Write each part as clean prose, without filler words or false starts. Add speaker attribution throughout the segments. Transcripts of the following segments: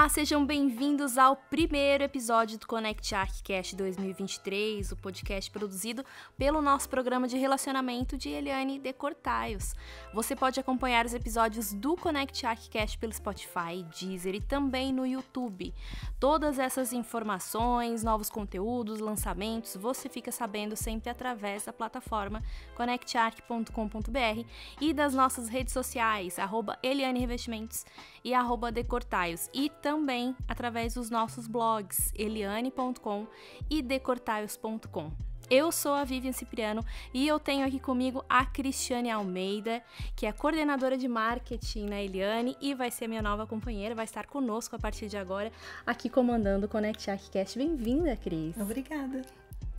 Speaker 1: Olá, sejam bem-vindos ao primeiro episódio do Connect ArcCast 2023, o podcast produzido pelo nosso programa de relacionamento de Eliane de Cortaios. Você pode acompanhar os episódios do Connect ArcCast pelo Spotify, Deezer e também no YouTube. Todas essas informações, novos conteúdos, lançamentos, você fica sabendo sempre através da plataforma connectarc.com.br e das nossas redes sociais, @ElianeRevestimentos e @decortaios. E também através dos nossos blogs, eliane.com e decortaios.com. Eu sou a Vivian Cipriano e eu tenho aqui comigo a Cristiane Almeida, que é coordenadora de marketing na Eliane e vai ser minha nova companheira, vai estar conosco a partir de agora, aqui comandando o Connect ArcCast. Bem-vinda, Cris.
Speaker 2: Obrigada.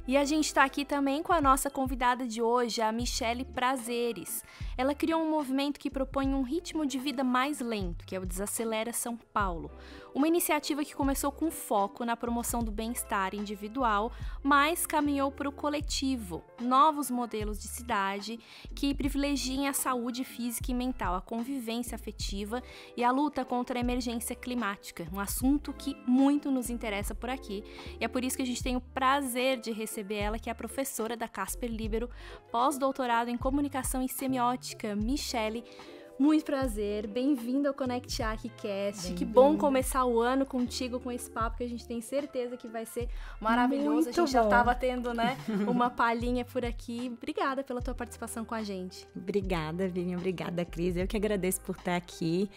Speaker 1: E a gente está aqui também com a nossa convidada de hoje, a Michele Prazeres. Ela criou um movimento que propõe um ritmo de vida mais lento, que é o Desacelera São Paulo. Uma iniciativa que começou com foco na promoção do bem-estar individual, mas caminhou para o coletivo. Novos modelos de cidade que privilegiem a saúde física e mental, a convivência afetiva e a luta contra a emergência climática. Um assunto que muito nos interessa por aqui. E é por isso que a gente tem o prazer de receber ela, que é a professora da Casper Libero, pós-doutorado em comunicação e semiótica. Michele, muito prazer, bem-vinda ao Connect ArcCast. Que bom começar o ano contigo com esse papo que a gente tem certeza que vai ser maravilhoso.
Speaker 2: Muito
Speaker 1: a gente
Speaker 2: bom.
Speaker 1: já estava tendo, né, uma palhinha por aqui. Obrigada pela tua participação com a gente.
Speaker 2: Obrigada, Vivian. Obrigada, Cris. Eu que agradeço por estar aqui.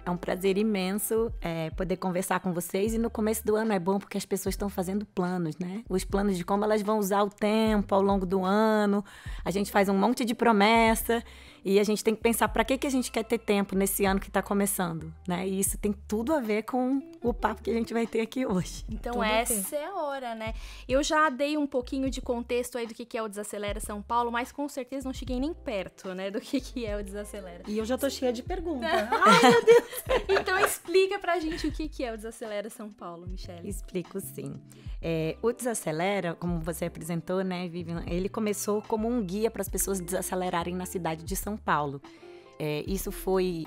Speaker 2: É um prazer imenso poder conversar com vocês. E no começo do ano é bom porque as pessoas estão fazendo planos, né? Os planos de como elas vão usar o tempo ao longo do ano. A gente faz um monte de promessa e a gente tem que pensar para que a gente quer ter tempo nesse ano que está começando, né? E isso tem tudo a ver com o papo que a gente vai ter aqui hoje.
Speaker 1: Então
Speaker 2: Tudo
Speaker 1: essa é a hora, né? Eu já dei um pouquinho de contexto aí do que é o Desacelera São Paulo, mas com certeza não cheguei nem perto, né, do que é o Desacelera.
Speaker 3: E eu já tô cheia de perguntas.
Speaker 1: Ai, meu Deus! Então explica pra gente o que é o Desacelera São Paulo, Michele.
Speaker 2: Explico sim. O Desacelera, como você apresentou, né, Vivian, ele começou como um guia para as pessoas desacelerarem na cidade de São Paulo. Isso foi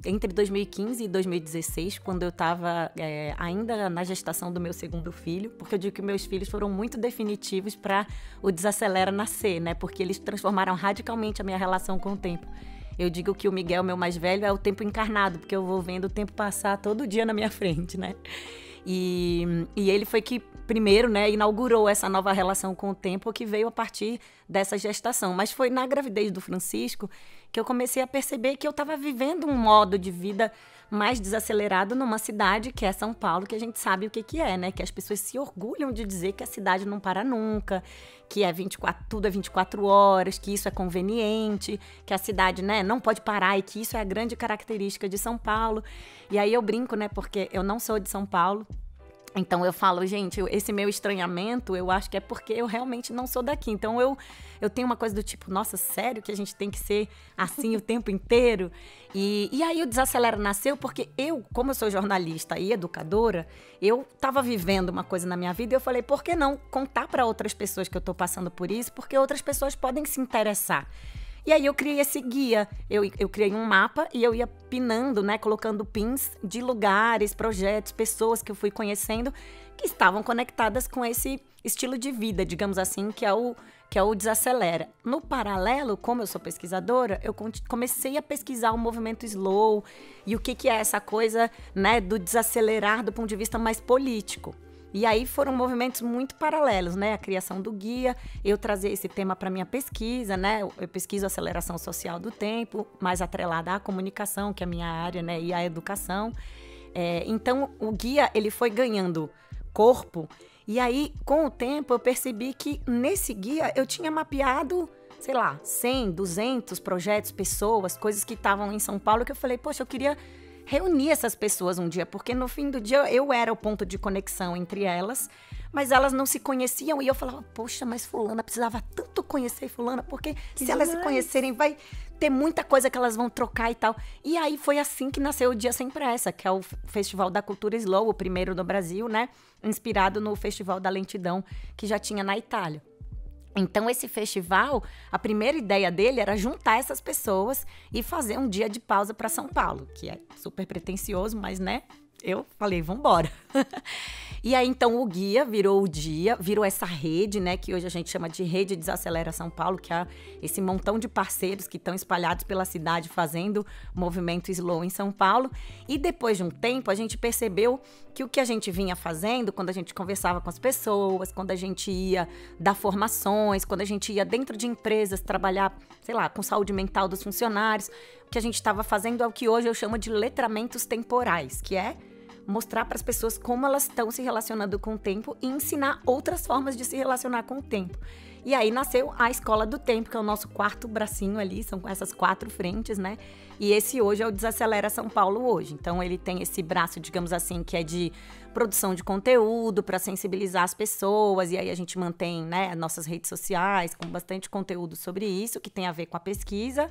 Speaker 2: entre 2015 e 2016, quando eu estava ainda na gestação do meu segundo filho, porque eu digo que meus filhos foram muito definitivos para o Desacelera nascer, né, porque eles transformaram radicalmente a minha relação com o tempo. Eu digo que o Miguel, meu mais velho, é o tempo encarnado, porque eu vou vendo o tempo passar todo dia na minha frente, né? E ele foi que primeiro, né, inaugurou essa nova relação com o tempo que veio a partir dessa gestação. Mas foi na gravidez do Francisco que eu comecei a perceber que eu estava vivendo um modo de vida mais desacelerado numa cidade que é São Paulo, que a gente sabe o que é, né? Que as pessoas se orgulham de dizer que a cidade não para nunca, que tudo é 24 horas, que isso é conveniente, que a cidade, né, não pode parar e que isso é a grande característica de São Paulo. E aí eu brinco, né, porque eu não sou de São Paulo. Então eu falo, gente, esse meu estranhamento, eu acho que é porque eu realmente não sou daqui. Então eu tenho uma coisa do tipo, nossa, sério que a gente tem que ser assim o tempo inteiro? E aí o Desacelera nasceu porque como eu sou jornalista e educadora, eu estava vivendo uma coisa na minha vida e eu falei, por que não contar para outras pessoas que eu estou passando por isso? Porque outras pessoas podem se interessar. E aí eu criei esse guia, eu criei um mapa e eu ia pinando, né, colocando pins de lugares, projetos, pessoas que eu fui conhecendo que estavam conectadas com esse estilo de vida, digamos assim, que é o Desacelera. No paralelo, como eu sou pesquisadora, eu comecei a pesquisar o movimento slow e o que é essa coisa, né, do desacelerar do ponto de vista mais político. E aí foram movimentos muito paralelos, né? A criação do guia, eu trazer esse tema para minha pesquisa, né? Eu pesquiso aceleração social do tempo, mais atrelada à comunicação, que é a minha área, né? E à educação. Então, o guia, ele foi ganhando corpo. E aí, com o tempo, eu percebi que nesse guia eu tinha mapeado, sei lá, 100, 200 projetos, pessoas, coisas que estavam em São Paulo, que eu falei, poxa, eu queria reunir essas pessoas um dia, porque no fim do dia eu era o ponto de conexão entre elas, mas elas não se conheciam e eu falava, poxa, mas fulana precisava tanto conhecer fulana, porque se elas se conhecerem vai ter muita coisa que elas vão trocar e tal. E aí foi assim que nasceu o Dia Sem Pressa, que é o Festival da Cultura Slow, o primeiro no Brasil, né? Inspirado no Festival da Lentidão, que já tinha na Itália. Então, esse festival, a primeira ideia dele era juntar essas pessoas e fazer um dia de pausa para São Paulo, que é super pretensioso, mas, né, Eu falei, vambora. E aí, então, o guia virou o dia, virou essa rede, né, que hoje a gente chama de Rede Desacelera São Paulo, que é esse montão de parceiros que estão espalhados pela cidade fazendo movimento slow em São Paulo. E depois de um tempo, a gente percebeu que o que a gente vinha fazendo, quando a gente conversava com as pessoas, quando a gente ia dar formações, quando a gente ia dentro de empresas trabalhar, sei lá, com saúde mental dos funcionários, o que a gente estava fazendo é o que hoje eu chamo de letramentos temporais, que é mostrar para as pessoas como elas estão se relacionando com o tempo e ensinar outras formas de se relacionar com o tempo. E aí nasceu a Escola do Tempo, que é o nosso quarto bracinho ali, são essas 4 frentes, né? E esse hoje é o Desacelera São Paulo hoje. Então ele tem esse braço, digamos assim, que é de produção de conteúdo para sensibilizar as pessoas, e aí a gente mantém, né, nossas redes sociais com bastante conteúdo sobre isso, que tem a ver com a pesquisa.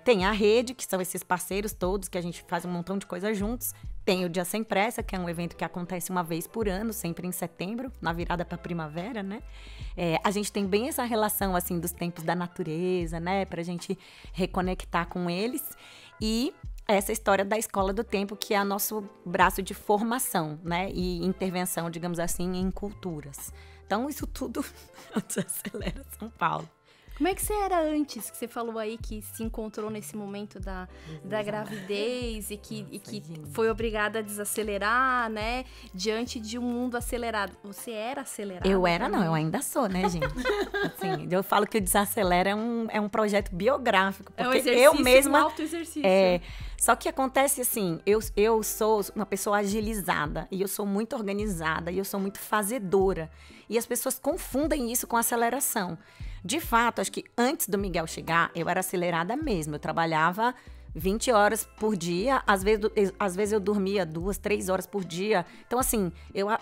Speaker 2: Tem a rede, que são esses parceiros todos, que a gente faz um montão de coisa juntos. Tem o Dia Sem Pressa, que é um evento que acontece uma vez por ano, sempre em setembro, na virada para a primavera, né? A gente tem bem essa relação, assim, dos tempos da natureza, né? Pra gente reconectar com eles. E essa história da Escola do Tempo, que é o nosso braço de formação, né? E intervenção, digamos assim, em culturas. Então, isso tudo desacelera São Paulo.
Speaker 1: Como é que você era antes, que você falou aí que se encontrou nesse momento da gravidez e que foi obrigada a desacelerar, né? Diante de um mundo acelerado. Você era acelerada?
Speaker 2: Eu era, não, eu ainda sou, né, gente? Assim, eu falo que o Desacelera é um projeto biográfico. Porque
Speaker 1: é um exercício,
Speaker 2: eu mesma,
Speaker 1: um auto-exercício.
Speaker 2: Só que acontece assim, eu sou uma pessoa agilizada, e eu sou muito organizada, e eu sou muito fazedora. E as pessoas confundem isso com aceleração. De fato, acho que antes do Miguel chegar, eu era acelerada mesmo. Eu trabalhava 20 horas por dia, às vezes eu dormia 2, 3 horas por dia. Então, assim,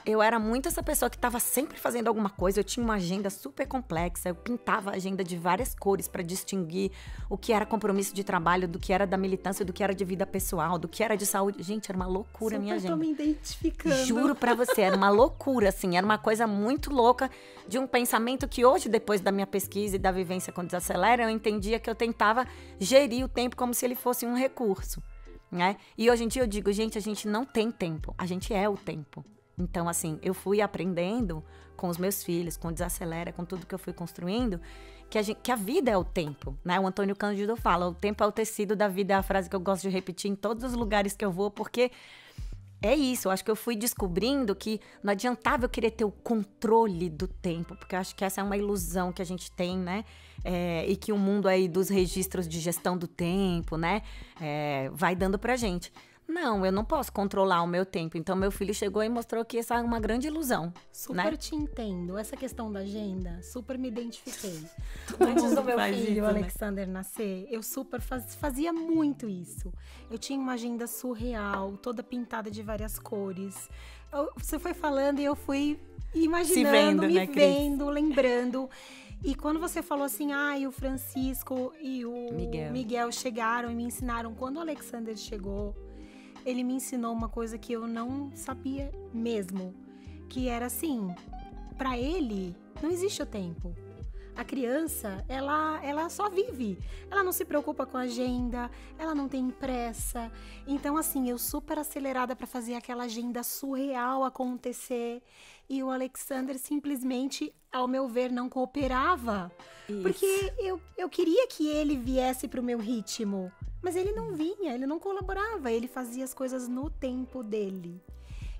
Speaker 2: eu era muito essa pessoa que estava sempre fazendo alguma coisa. Eu tinha uma agenda super complexa, eu pintava a agenda de várias cores para distinguir o que era compromisso de trabalho, do que era da militância, do que era de vida pessoal, do que era de saúde. Gente, era uma loucura a minha agenda.
Speaker 3: Eu tô me identificando.
Speaker 2: Juro pra você, era uma loucura, assim, era uma coisa muito louca de um pensamento que hoje, depois da minha pesquisa e da vivência com Desacelera, eu entendia que eu tentava gerir o tempo como se ele fosse um recurso, né? E hoje em dia eu digo, gente, a gente não tem tempo, a gente é o tempo. Então, assim, eu fui aprendendo com os meus filhos, com o Desacelera, com tudo que eu fui construindo, que a vida é o tempo, né? O Antônio Cândido fala, o tempo é o tecido da vida, é a frase que eu gosto de repetir em todos os lugares que eu vou, porque é isso, eu acho que eu fui descobrindo que não adiantava eu querer ter o controle do tempo, porque eu acho que essa é uma ilusão que a gente tem, né? E que o mundo aí dos registros de gestão do tempo, né? Vai dando pra gente. Não, eu não posso controlar o meu tempo. Então, meu filho chegou e mostrou que essa é uma grande ilusão.
Speaker 3: Super, né? Te entendo. Essa questão da agenda, super me identifiquei. Antes do meu filho, Alexander, nascer, eu super fazia muito isso. Eu tinha uma agenda surreal, toda pintada de várias cores. Você foi falando e eu fui imaginando, me vendo, lembrando. E quando você falou assim, o Francisco e o Miguel chegaram e me ensinaram. Quando o Alexander chegou, ele me ensinou uma coisa que eu não sabia mesmo. Que era assim, pra ele, não existe o tempo. A criança, ela só vive. Ela não se preocupa com a agenda, ela não tem pressa. Então, assim, eu super acelerada pra fazer aquela agenda surreal acontecer. E o Alexander simplesmente, ao meu ver, não cooperava. Isso. Porque eu queria que ele viesse pro meu ritmo. Mas ele não vinha, ele não colaborava. Ele fazia as coisas no tempo dele.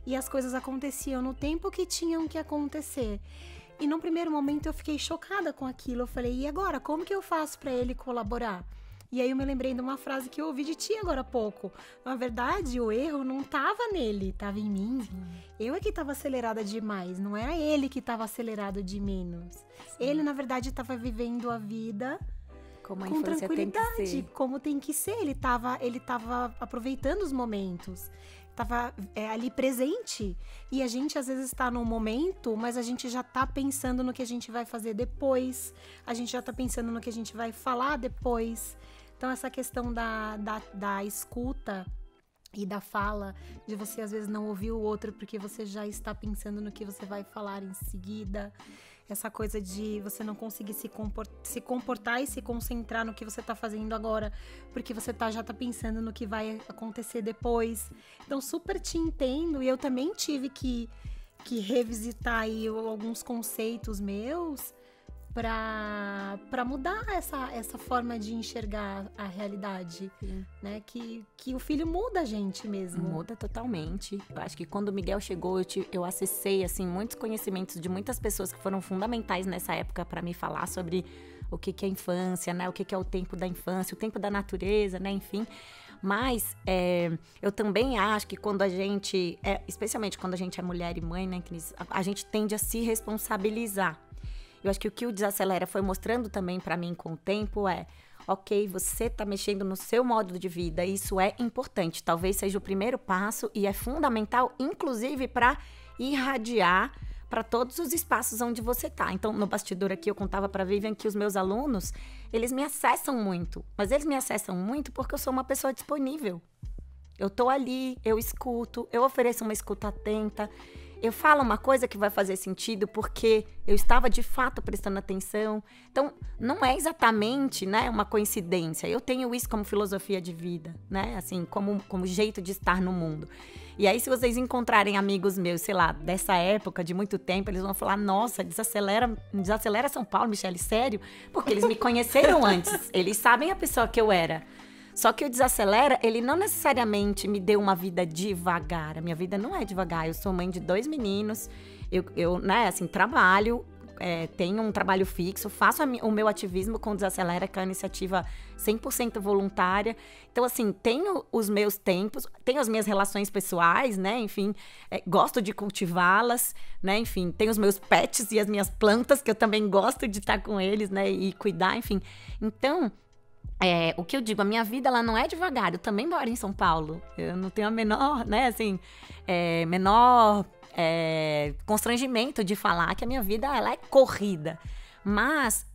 Speaker 3: E as coisas aconteciam no tempo que tinham que acontecer. E num primeiro momento eu fiquei chocada com aquilo. Eu falei, e agora? Como que eu faço pra ele colaborar? E aí eu me lembrei de uma frase que eu ouvi de ti agora há pouco. Na verdade, o erro não tava nele, tava em mim. Eu é que tava acelerada demais, não era ele que tava acelerado de menos. Sim. Ele, na verdade, tava vivendo a vida
Speaker 2: como
Speaker 3: com tranquilidade, como tem que ser. Ele tava aproveitando os momentos. Tava ali presente. E a gente às vezes está num momento, mas a gente já tá pensando no que a gente vai fazer depois. A gente já tá pensando no que a gente vai falar depois. Então essa questão da escuta e da fala, de você às vezes não ouvir o outro porque você já está pensando no que você vai falar em seguida. essa coisa de você não conseguir se comportar e se concentrar no que você tá fazendo agora, porque você já tá pensando no que vai acontecer depois. Então, super te entendo, e eu também tive que revisitar aí alguns conceitos meus para mudar essa forma de enxergar a realidade, né? Que o filho muda a gente mesmo.
Speaker 2: Muda totalmente. Eu acho que quando o Miguel chegou, eu acessei, assim, muitos conhecimentos de muitas pessoas que foram fundamentais nessa época para me falar sobre o que é infância, né? O que é o tempo da infância, o tempo da natureza, né? Enfim. Mas eu também acho que quando a gente, especialmente quando a gente é mulher e mãe, né, Cris, a gente tende a se responsabilizar. Eu acho que o que o Desacelera foi mostrando também para mim com o tempo ok, você tá mexendo no seu modo de vida, isso é importante, talvez seja o primeiro passo e é fundamental, inclusive, para irradiar para todos os espaços onde você tá. Então, no bastidor aqui, eu contava para Vivian que os meus alunos, eles me acessam muito, mas eles me acessam muito porque eu sou uma pessoa disponível. Eu tô ali, eu escuto, eu ofereço uma escuta atenta, eu falo uma coisa que vai fazer sentido porque eu estava de fato prestando atenção. Então, não é exatamente, né, uma coincidência. Eu tenho isso como filosofia de vida, né? Assim, como jeito de estar no mundo. E aí, se vocês encontrarem amigos meus, sei lá, dessa época, de muito tempo, eles vão falar, nossa, desacelera São Paulo, Michele, sério? Porque eles me conheceram antes. Eles sabem a pessoa que eu era. Só que o Desacelera, ele não necessariamente me deu uma vida devagar. A minha vida não é devagar. Eu sou mãe de 2 meninos. Eu né, assim, trabalho, tenho um trabalho fixo, faço o meu ativismo com o Desacelera, que é uma iniciativa 100% voluntária. Então, assim, tenho os meus tempos, tenho as minhas relações pessoais, né? Enfim, gosto de cultivá-las, né? Enfim, tenho os meus pets e as minhas plantas, que eu também gosto de estar com eles, né? E cuidar, enfim. Então, o que eu digo, a minha vida, ela não é devagar. Eu também moro em São Paulo. Eu não tenho a menor, né, assim, constrangimento de falar que a minha vida, ela é corrida. Mas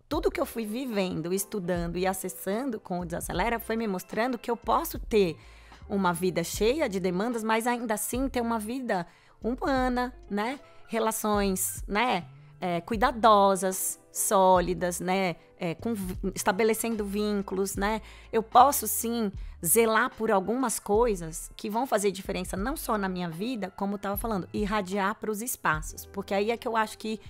Speaker 2: tudo que eu fui vivendo, estudando e acessando com o Desacelera foi me mostrando que eu posso ter uma vida cheia de demandas, mas ainda assim ter uma vida humana, né? Relações, né? Cuidadosas, sólidas, né? Estabelecendo vínculos, né? Eu posso, sim, zelar por algumas coisas que vão fazer diferença não só na minha vida, como eu estava falando, irradiar para os espaços. Porque aí é que eu acho que,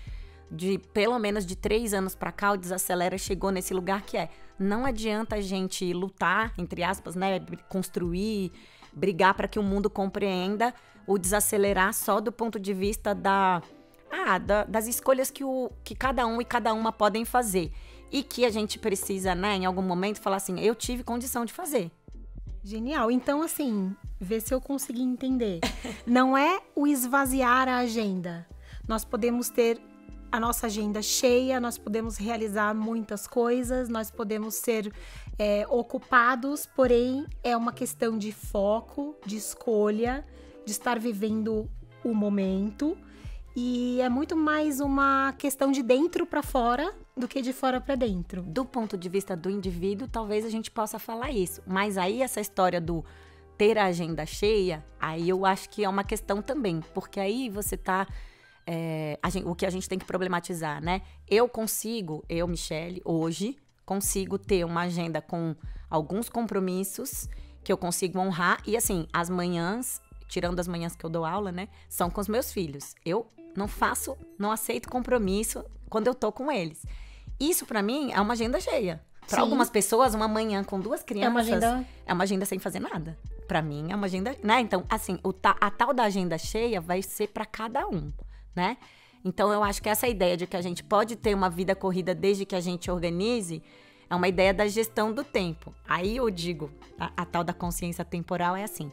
Speaker 2: pelo menos de 3 anos para cá, o Desacelera chegou nesse lugar que não adianta a gente lutar, entre aspas, né? Construir, brigar para que o mundo compreenda o desacelerar só do ponto de vista das escolhas que cada um e cada uma podem fazer. E que a gente precisa, né, em algum momento, falar assim, eu tive condição de fazer.
Speaker 3: Genial. Então, assim, vê se eu consegui entender. Não é o esvaziar a agenda. Nós podemos ter a nossa agenda cheia, nós podemos realizar muitas coisas, nós podemos ser ocupados, porém, é uma questão de foco, de escolha, de estar vivendo o momento. E é muito mais uma questão de dentro para fora do que de fora para dentro.
Speaker 2: Do ponto de vista do indivíduo, talvez a gente possa falar isso. Mas aí essa história do ter a agenda cheia, aí eu acho que é uma questão também. Porque aí você tá... o que a gente tem que problematizar, né? Eu, Michele, hoje, consigo ter uma agenda com alguns compromissos que eu consigo honrar. E assim, as manhãs, tirando as manhãs que eu dou aula, né? São com os meus filhos. Eu não aceito compromisso quando eu tô com eles. Isso, pra mim, é uma agenda cheia. Pra algumas pessoas, uma manhã com 2 crianças é uma agenda sem fazer nada. Pra mim, é uma agenda... né? Então, assim, a tal da agenda cheia vai ser pra cada um, né? Então, eu acho que essa ideia de que a gente pode ter uma vida corrida desde que a gente organize é uma ideia da gestão do tempo. Aí eu digo, a tal da consciência temporal é assim.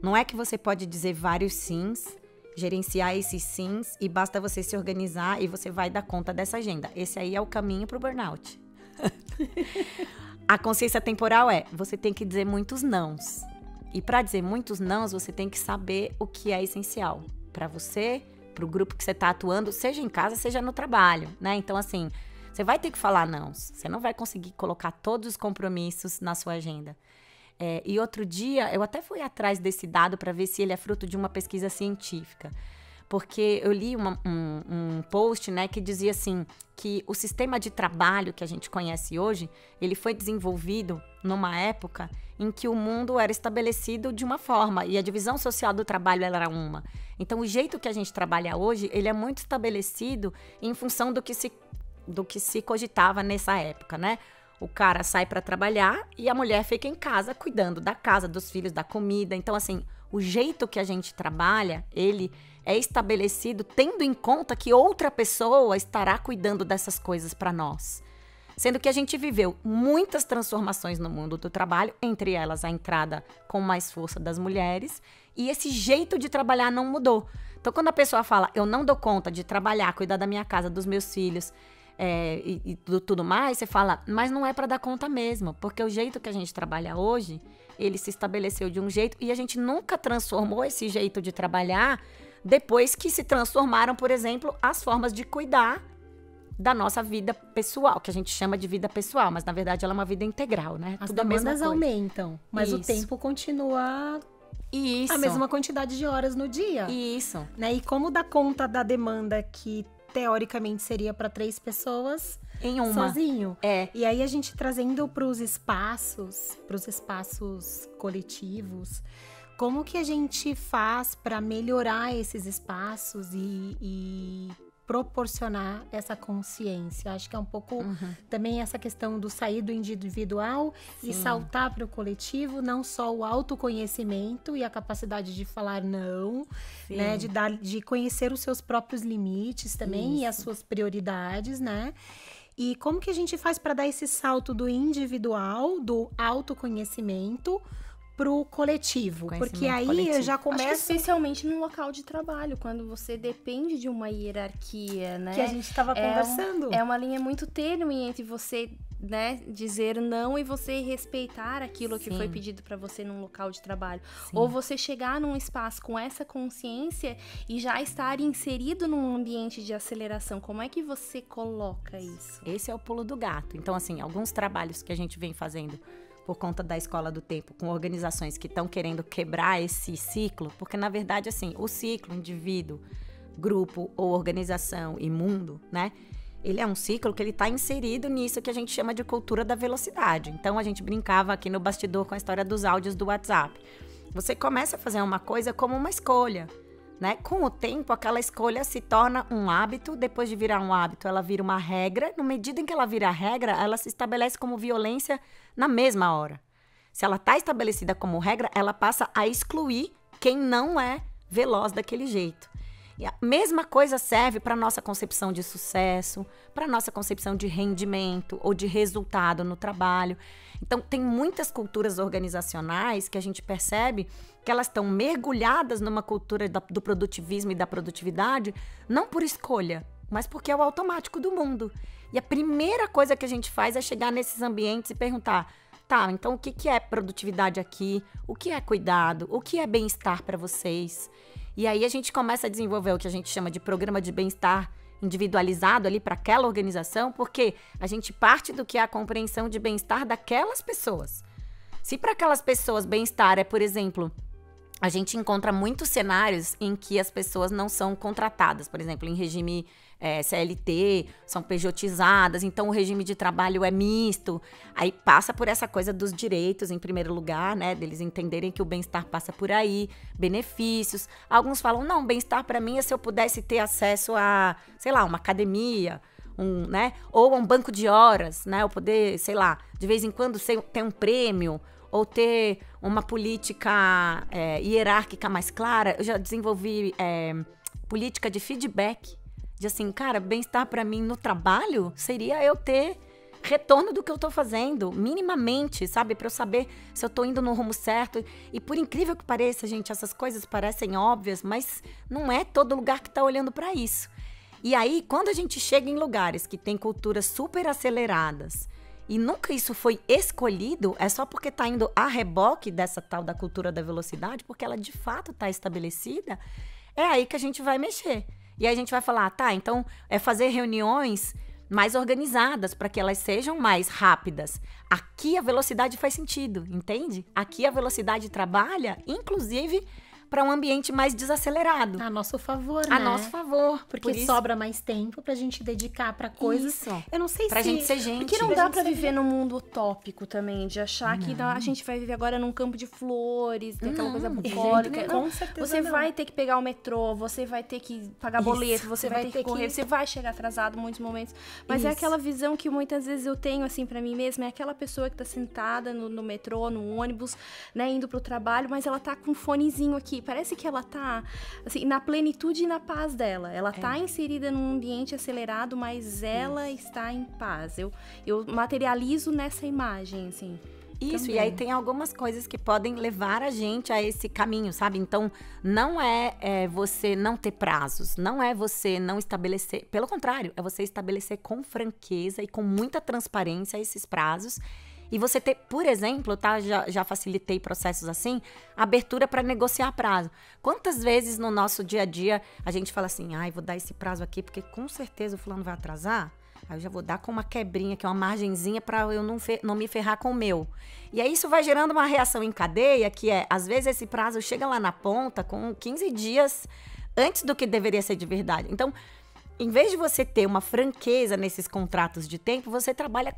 Speaker 2: Não é que você pode dizer vários sims, gerenciar esses sims e basta você se organizar e você vai dar conta dessa agenda. Esse aí é o caminho pro burnout. A consciência temporal você tem que dizer muitos nãos. E para dizer muitos nãos, você tem que saber o que é essencial para você, pro grupo que você tá atuando, seja em casa, seja no trabalho, né? Então, assim, você vai ter que falar nãos. Você não vai conseguir colocar todos os compromissos na sua agenda. E outro dia, eu até fui atrás desse dado para ver se ele é fruto de uma pesquisa científica. porque eu li um post, né, que dizia assim, que o sistema de trabalho que a gente conhece hoje, ele foi desenvolvido numa época em que o mundo era estabelecido de uma forma e a divisão social do trabalho ela era uma. Então, o jeito que a gente trabalha hoje, ele é muito estabelecido em função do que se cogitava nessa época, né? O cara sai para trabalhar e a mulher fica em casa cuidando da casa, dos filhos, da comida. Então, assim, o jeito que a gente trabalha, ele é estabelecido tendo em conta que outra pessoa estará cuidando dessas coisas para nós. Sendo que a gente viveu muitas transformações no mundo do trabalho, entre elas a entrada com mais força das mulheres, e esse jeito de trabalhar não mudou. Então, quando a pessoa fala, eu não dou conta de trabalhar, cuidar da minha casa, dos meus filhos, e tudo mais, você fala, mas não é para dar conta mesmo, porque o jeito que a gente trabalha hoje, ele se estabeleceu de um jeito e a gente nunca transformou esse jeito de trabalhar depois que se transformaram, por exemplo, as formas de cuidar da nossa vida pessoal, que a gente chama de vida pessoal, mas na verdade ela é uma vida integral, né?
Speaker 3: As demandas aumentam, mas o tempo continua a mesma quantidade de horas no dia.
Speaker 2: Isso.
Speaker 3: Né? E como dar conta da demanda que teoricamente seria para 3 pessoas
Speaker 2: em uma
Speaker 3: sozinho. E aí a gente trazendo para os espaços coletivos, como que a gente faz para melhorar esses espaços e proporcionar essa consciência? Acho que é um pouco também essa questão do sair do individual e saltar para o coletivo, não só o autoconhecimento e a capacidade de falar não, né? De conhecer os seus próprios limites também e as suas prioridades, né? E como que a gente faz para dar esse salto do individual, do autoconhecimento, pro coletivo, porque aí coletivo. Já começa...
Speaker 1: Acho que especialmente no local de trabalho, quando você depende de uma hierarquia, né?
Speaker 3: Que a gente estava conversando.
Speaker 1: É uma linha muito tênue entre você, né, dizer não e você respeitar aquilo que foi pedido para você num local de trabalho. Ou você chegar num espaço com essa consciência e já estar inserido num ambiente de aceleração. Como é que você coloca isso?
Speaker 2: Esse é o pulo do gato. Então, assim, alguns trabalhos que a gente vem fazendo por conta da Escola do Tempo, com organizações que estão querendo quebrar esse ciclo, porque, na verdade, assim, o ciclo indivíduo, grupo ou organização e mundo, né? Ele é um ciclo que ele está inserido nisso que a gente chama de cultura da velocidade. Então, a gente brincava aqui no bastidor com a história dos áudios do WhatsApp. Você começa a fazer uma coisa como uma escolha, né? Com o tempo, aquela escolha se torna um hábito. Depois de virar um hábito, ela vira uma regra. Na medida em que ela vira regra, ela se estabelece como violência na mesma hora. Se ela está estabelecida como regra, ela passa a excluir quem não é veloz daquele jeito. E a mesma coisa serve para a nossa concepção de sucesso, para a nossa concepção de rendimento ou de resultado no trabalho. Então, tem muitas culturas organizacionais que a gente percebe que elas estão mergulhadas numa cultura do produtivismo e da produtividade, não por escolha, mas porque é o automático do mundo. E a primeira coisa que a gente faz é chegar nesses ambientes e perguntar, tá, então o que é produtividade aqui? O que é cuidado? O que é bem-estar para vocês? E aí a gente começa a desenvolver o que a gente chama de programa de bem-estar individualizado ali para aquela organização, porque a gente parte do que é a compreensão de bem-estar daquelas pessoas. Se para aquelas pessoas bem-estar é, por exemplo, a gente encontra muitos cenários em que as pessoas não são contratadas, por exemplo, em regime CLT, são pejotizadas, então o regime de trabalho é misto, aí passa por essa coisa dos direitos em primeiro lugar, né, deles entenderem que o bem-estar passa por aí, benefícios. Alguns falam, não, bem-estar para mim é se eu pudesse ter acesso a, sei lá, uma academia, né, ou a um banco de horas, né, eu poder, sei lá, de vez em quando ter um prêmio, ou ter uma política hierárquica mais clara. Eu já desenvolvi política de feedback, de assim, cara, bem-estar para mim no trabalho seria eu ter retorno do que eu tô fazendo, minimamente, sabe? Para eu saber se eu tô indo no rumo certo. E por incrível que pareça, gente, essas coisas parecem óbvias, mas não é todo lugar que tá olhando para isso. E aí, quando a gente chega em lugares que tem culturas super aceleradas, e nunca isso foi escolhido, é só porque tá indo a reboque dessa tal da cultura da velocidade, porque ela de fato tá estabelecida, é aí que a gente vai mexer. E aí a gente vai falar, tá, então é fazer reuniões mais organizadas para que elas sejam mais rápidas. Aqui a velocidade faz sentido, entende? Aqui a velocidade trabalha, inclusive, para um ambiente mais desacelerado.
Speaker 3: A nosso favor, né?
Speaker 2: A nosso favor.
Speaker 3: Porque sobra mais tempo pra gente dedicar pra coisas.
Speaker 2: Isso.
Speaker 3: Eu não sei
Speaker 2: pra gente ser gente.
Speaker 1: Porque não dá pra viver num mundo utópico também, de achar que a gente vai viver agora num campo de flores, tem aquela coisa bucólica.
Speaker 3: Com certeza
Speaker 1: você vai ter que pegar o metrô, você vai ter que pagar boleto, você vai ter que correr, você vai chegar atrasado em muitos momentos. Mas é aquela visão que muitas vezes eu tenho, assim, pra mim mesma, é aquela pessoa que tá sentada no metrô, no ônibus, né, indo pro trabalho, mas ela tá com um fonezinho aqui. Parece que ela tá, assim, na plenitude e na paz dela. Ela tá inserida num ambiente acelerado, mas ela está em paz. Eu materializo nessa imagem, assim.
Speaker 2: Isso,
Speaker 1: também.
Speaker 2: E aí tem algumas coisas que podem levar a gente a esse caminho, sabe? Então, não é você não ter prazos, não é você não estabelecer, pelo contrário, é você estabelecer com franqueza e com muita transparência esses prazos. E você ter, por exemplo, tá? Já facilitei processos assim, abertura para negociar prazo. Quantas vezes no nosso dia a dia a gente fala assim, vou dar esse prazo aqui porque com certeza o fulano vai atrasar? Aí eu já vou dar com uma quebrinha, que é uma margenzinha para eu não me ferrar com o meu. E aí isso vai gerando uma reação em cadeia, que às vezes esse prazo chega lá na ponta com 15 dias antes do que deveria ser de verdade. Então, em vez de você ter uma franqueza nesses contratos de tempo, você trabalha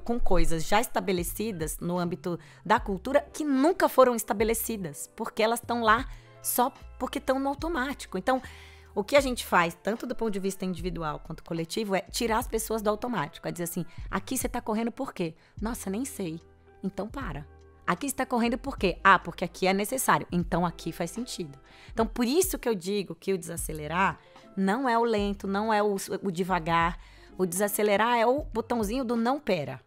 Speaker 2: com coisas já estabelecidas no âmbito da cultura que nunca foram estabelecidas, porque elas estão lá só porque estão no automático. Então, o que a gente faz, tanto do ponto de vista individual quanto coletivo, é tirar as pessoas do automático. É dizer assim, aqui você está correndo por quê? Nossa, nem sei. Então para. Aqui você está correndo por quê? Porque aqui é necessário. Então aqui faz sentido. Então por isso que eu digo que o desacelerar não é o lento, não é o devagar. O desacelerar é o botãozinho do não pera.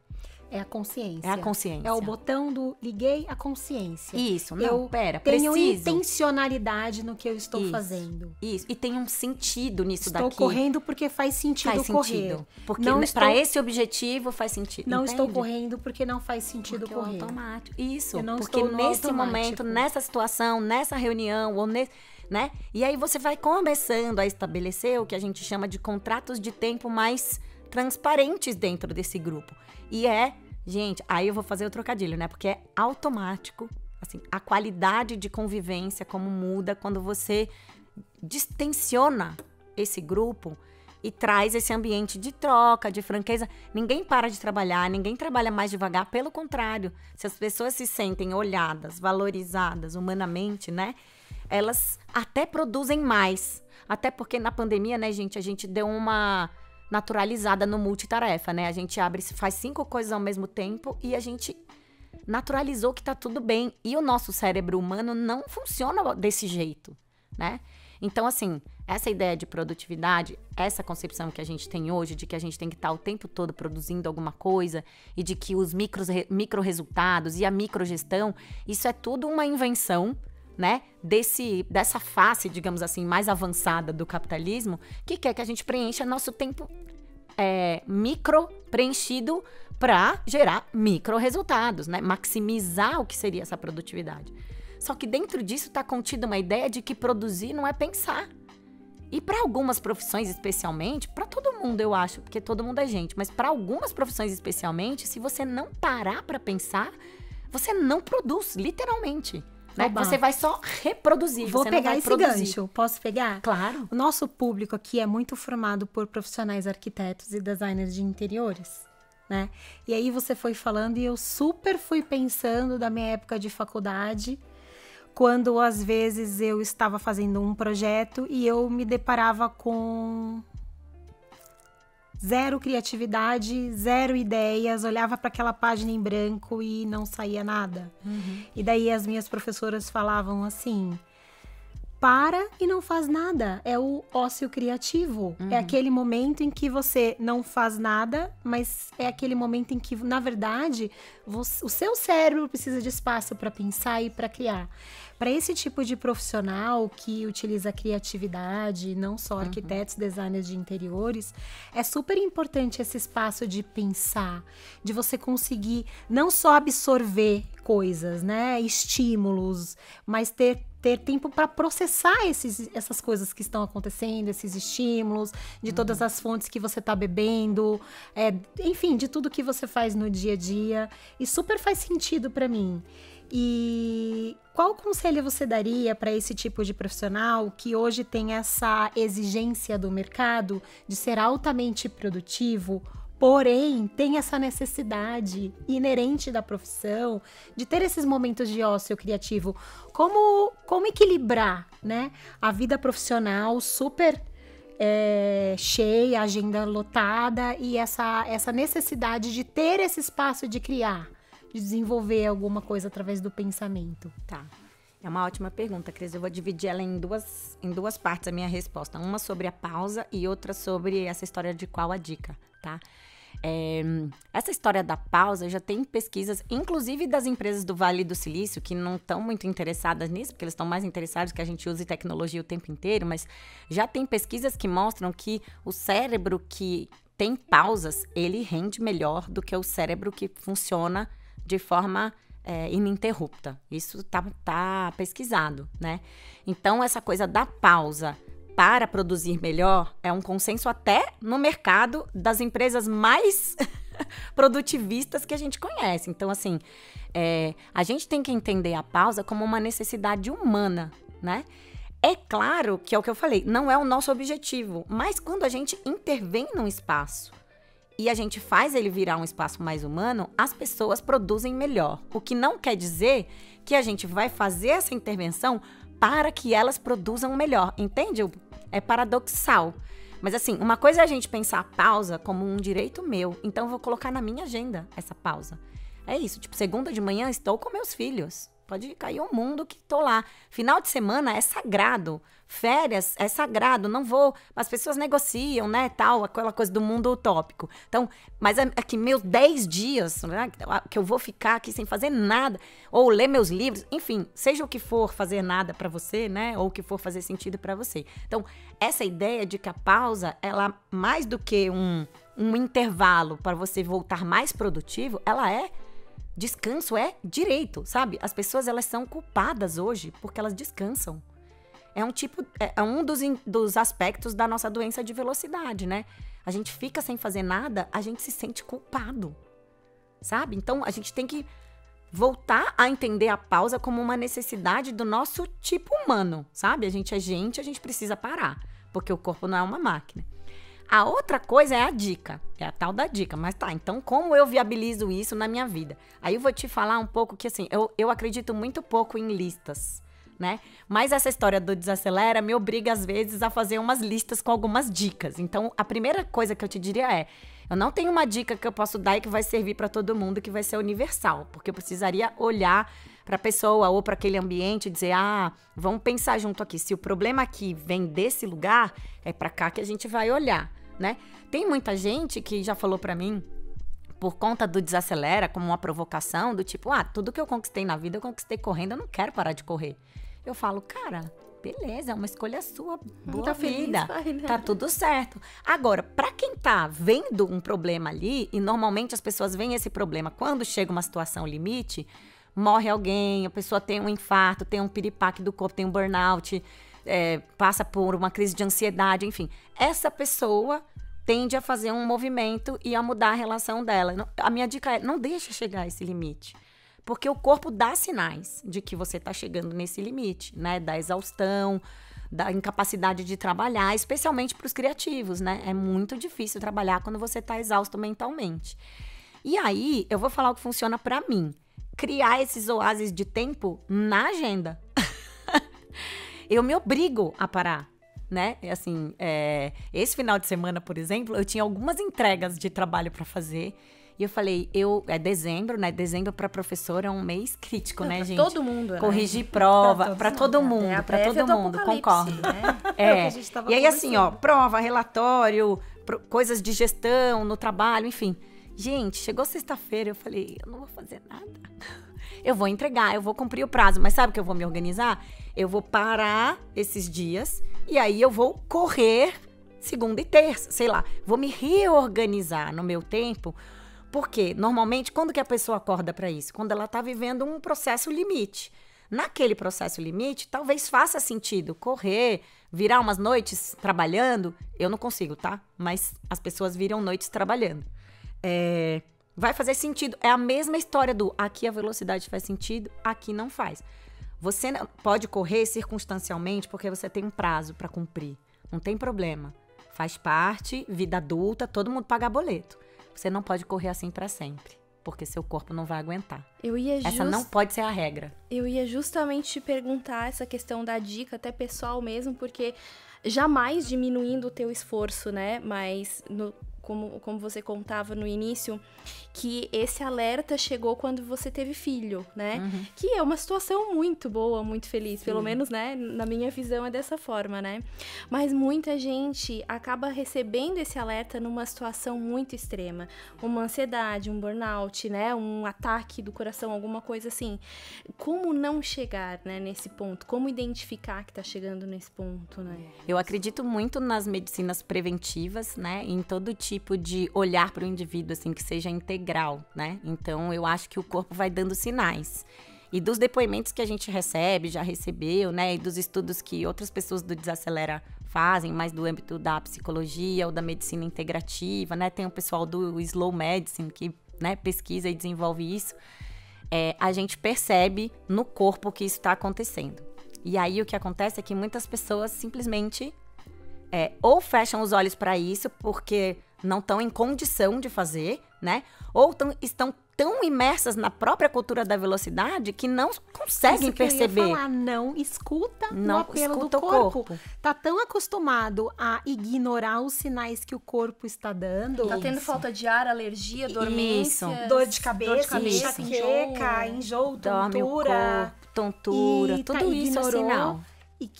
Speaker 3: É a consciência.
Speaker 2: É a consciência.
Speaker 3: É o botão do liguei a consciência.
Speaker 2: Isso, não,
Speaker 3: eu
Speaker 2: pera,
Speaker 3: tenho
Speaker 2: preciso.
Speaker 3: Intencionalidade no que eu estou fazendo.
Speaker 2: Isso, e tem um sentido nisso
Speaker 3: daqui. Estou correndo porque faz sentido correr.
Speaker 2: Porque para esse objetivo faz sentido.
Speaker 3: Não
Speaker 2: entende?
Speaker 3: estou correndo porque não faz sentido correr.
Speaker 2: É automático. Isso,
Speaker 3: eu não
Speaker 2: porque
Speaker 3: estou no
Speaker 2: nesse
Speaker 3: automático.
Speaker 2: momento, nessa situação, nessa reunião, ou né? E aí você vai começando a estabelecer o que a gente chama de contratos de tempo mais transparentes dentro desse grupo. E gente, aí eu vou fazer o trocadilho, né? Porque é automático, assim, a qualidade de convivência, como muda quando você distensiona esse grupo e traz esse ambiente de troca, de franqueza. Ninguém para de trabalhar, ninguém trabalha mais devagar, pelo contrário. Se as pessoas se sentem olhadas, valorizadas humanamente, né? Elas até produzem mais. Até porque na pandemia, né, gente, a gente deu uma naturalizada no multitarefa, né? A gente faz 5 coisas ao mesmo tempo e a gente naturalizou que tá tudo bem. E o nosso cérebro humano não funciona desse jeito, né? Então, assim, essa ideia de produtividade, essa concepção que a gente tem hoje, de que a gente tem que estar o tempo todo produzindo alguma coisa e de que os micro resultados e a microgestão, isso é tudo uma invenção, né, dessa face, digamos assim, mais avançada do capitalismo, que quer que a gente preencha nosso tempo micro preenchido para gerar micro resultados, né, maximizar o que seria essa produtividade. Só que dentro disso está contida uma ideia de que produzir não é pensar. E para algumas profissões especialmente, para todo mundo eu acho, porque todo mundo é gente, mas para algumas profissões especialmente, se você não parar para pensar, você não produz, literalmente. Né? Você vai só reproduzir.
Speaker 3: Vou
Speaker 2: você
Speaker 3: pegar
Speaker 2: não vai
Speaker 3: esse
Speaker 2: produzir.
Speaker 3: gancho. Posso pegar?
Speaker 2: Claro.
Speaker 3: O nosso público aqui é muito formado por profissionais arquitetos e designers de interiores, né? E aí você foi falando e eu super fui pensando da minha época de faculdade, quando às vezes eu estava fazendo um projeto e eu me deparava com zero criatividade, zero ideias, olhava para aquela página em branco e não saía nada. E daí as minhas professoras falavam assim: para e não faz nada, é o ócio criativo. É aquele momento em que você não faz nada, mas é aquele momento em que, na verdade, o seu cérebro precisa de espaço para pensar e para criar. Para esse tipo de profissional que utiliza a criatividade, não só arquitetos, designers de interiores, é super importante esse espaço de pensar, de você conseguir não só absorver coisas, né, estímulos, mas ter tempo para processar essas coisas que estão acontecendo, esses estímulos, de todas as fontes que você está bebendo, enfim, de tudo que você faz no dia a dia. E super faz sentido para mim. E qual conselho você daria para esse tipo de profissional que hoje tem essa exigência do mercado de ser altamente produtivo, porém tem essa necessidade inerente da profissão de ter esses momentos de ócio criativo? Como equilibrar, né, a vida profissional super cheia, agenda lotada e essa necessidade de ter esse espaço de criar, de desenvolver alguma coisa através do pensamento?
Speaker 2: Tá. É uma ótima pergunta, Cris. Eu vou dividir ela em duas partes, a minha resposta. Uma sobre a pausa e outra sobre essa história de qual a dica, tá? Essa história da pausa já tem pesquisas, inclusive das empresas do Vale do Silício, que não estão muito interessadas nisso, porque eles estão mais interessados que a gente use tecnologia o tempo inteiro, mas já tem pesquisas que mostram que o cérebro que tem pausas, ele rende melhor do que o cérebro que funciona de forma ininterrupta. Isso tá pesquisado, né? Então, essa coisa da pausa para produzir melhor é um consenso até no mercado das empresas mais produtivistas que a gente conhece. Então, assim, a gente tem que entender a pausa como uma necessidade humana, né? É claro que é o que eu falei, não é o nosso objetivo, mas quando a gente intervém num espaço e a gente faz ele virar um espaço mais humano, as pessoas produzem melhor. O que não quer dizer que a gente vai fazer essa intervenção para que elas produzam melhor, entende? É paradoxal. Mas assim, uma coisa é a gente pensar a pausa como um direito meu, então eu vou colocar na minha agenda essa pausa. É isso, tipo, segunda de manhã estou com meus filhos. Pode cair o mundo que tô lá. Final de semana é sagrado. Férias é sagrado. Não vou... As pessoas negociam, né, tal, aquela coisa do mundo utópico. Então, mas é que meus 10 dias, né, que eu vou ficar aqui sem fazer nada, ou ler meus livros, enfim, seja o que for fazer nada pra você, né, ou o que for fazer sentido pra você. Então, essa ideia de que a pausa, ela, mais do que um intervalo para você voltar mais produtivo, ela descanso é direito, sabe? As pessoas, elas são culpadas hoje porque elas descansam. É um dos aspectos da nossa doença de velocidade, né? A gente fica sem fazer nada, a gente se sente culpado, sabe? Então, a gente tem que voltar a entender a pausa como uma necessidade do nosso tipo humano, sabe? A gente, a gente precisa parar, porque o corpo não é uma máquina. A outra coisa é a dica, é a tal da dica. Mas tá, então como eu viabilizo isso na minha vida? Aí eu vou te falar um pouco que, assim, eu acredito muito pouco em listas, né? Mas essa história do Desacelera me obriga, às vezes, a fazer umas listas com algumas dicas. Então, a primeira coisa que eu te diria eu não tenho uma dica que eu posso dar e que vai servir para todo mundo, que vai ser universal, porque eu precisaria olhar para a pessoa ou para aquele ambiente e dizer, vamos pensar junto aqui, se o problema aqui vem desse lugar, é para cá que a gente vai olhar, né? Tem muita gente que já falou para mim, por conta do Desacelera, como uma provocação, do tipo, tudo que eu conquistei na vida, eu conquistei correndo, eu não quero parar de correr. Eu falo, cara, beleza, é uma escolha sua, boa vida, tá tudo certo. Agora, para quem tá vendo um problema ali, e normalmente as pessoas veem esse problema quando chega uma situação limite, morre alguém, a pessoa tem um infarto, tem um piripaque do corpo, tem um burnout, passa por uma crise de ansiedade, enfim. Essa pessoa tende a fazer um movimento e a mudar a relação dela. A minha dica é, não deixa chegar a esse limite. Porque o corpo dá sinais de que você está chegando nesse limite, né? Da exaustão, da incapacidade de trabalhar, especialmente para os criativos, né? É muito difícil trabalhar quando você está exausto mentalmente. E aí, eu vou falar o que funciona para mim. Criar esses oásis de tempo na agenda. Eu me obrigo a parar, né? Assim, esse final de semana, por exemplo, eu tinha algumas entregas de trabalho para fazer. E eu falei, é dezembro, né? Dezembro para professora é um mês crítico, né, gente?
Speaker 1: Todo mundo, né?
Speaker 2: Corrigir prova, para todo mundo, concordo.
Speaker 1: Né?
Speaker 2: E aí, assim, prova, relatório, coisas de gestão no trabalho, enfim. Gente, chegou sexta-feira, eu falei, eu não vou fazer nada. Eu vou entregar, eu vou cumprir o prazo, mas sabe o que eu vou me organizar? Eu vou parar esses dias e aí eu vou correr segunda e terça, sei lá. Vou me reorganizar no meu tempo. Porque, normalmente, quando que a pessoa acorda para isso? Quando ela está vivendo um processo limite. Naquele processo limite, talvez faça sentido correr, virar umas noites trabalhando. Eu não consigo, tá? Mas as pessoas viram noites trabalhando. Vai fazer sentido. É a mesma história do aqui a velocidade faz sentido, aqui não faz. Você pode correr circunstancialmente porque você tem um prazo para cumprir. Não tem problema. Faz parte, vida adulta, todo mundo paga boleto. Você não pode correr assim para sempre, porque seu corpo não vai aguentar. Essa não pode ser a regra.
Speaker 1: Eu ia justamente te perguntar essa questão da dica, até pessoal mesmo, porque jamais diminuindo o teu esforço, né? Mas como você contava no início, que esse alerta chegou quando você teve filho, né? Uhum. Que é uma situação muito boa, muito feliz. Sim. Pelo menos, né? Na minha visão é dessa forma, né? Mas muita gente acaba recebendo esse alerta numa situação muito extrema. Uma ansiedade, um burnout, né? Um ataque do coração, alguma coisa assim. Como não chegar, né, nesse ponto? Como identificar que tá chegando nesse ponto, né?
Speaker 2: Eu acredito muito nas medicinas preventivas, né? Em todo tipo de olhar para o indivíduo, assim, que seja integral, né? Então, eu acho que o corpo vai dando sinais. E dos depoimentos que a gente recebe, já recebeu, né? E dos estudos que outras pessoas do Desacelera fazem, mais do âmbito da psicologia ou da medicina integrativa, né? Tem o pessoal do Slow Medicine que, né, pesquisa e desenvolve isso. A gente percebe no corpo que isso está acontecendo. E aí, o que acontece é que muitas pessoas simplesmente ou fecham os olhos para isso porque não estão em condição de fazer, né? Ou estão tão imersas na própria cultura da velocidade que não conseguem perceber.
Speaker 3: Eu ia falar, não escuta o apelo do corpo. Tá tão acostumado a ignorar os sinais que o corpo está dando.
Speaker 1: Tá tendo falta de ar, alergia, dormência,
Speaker 3: dor de cabeça, enxaqueca, enjoo,
Speaker 2: tontura, tudo isso é sinal.
Speaker 3: E